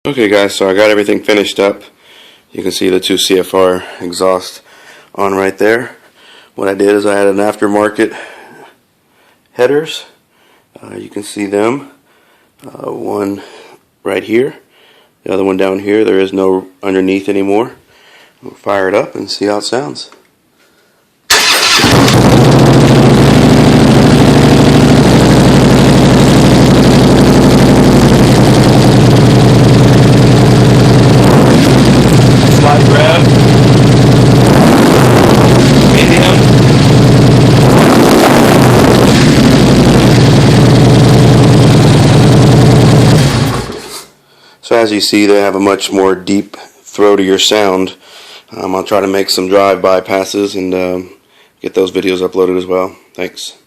Okay guys, so I got everything finished up. You can see the two CFR exhaust on right there. What I did is I had an aftermarket headers. You can see them. One right here, the other one down here. There is no underneath anymore. We'll fire it up and see how it sounds. So as you see, they have a much more deep throatier sound. I'll try to make some drive-by passes and get those videos uploaded as well. Thanks.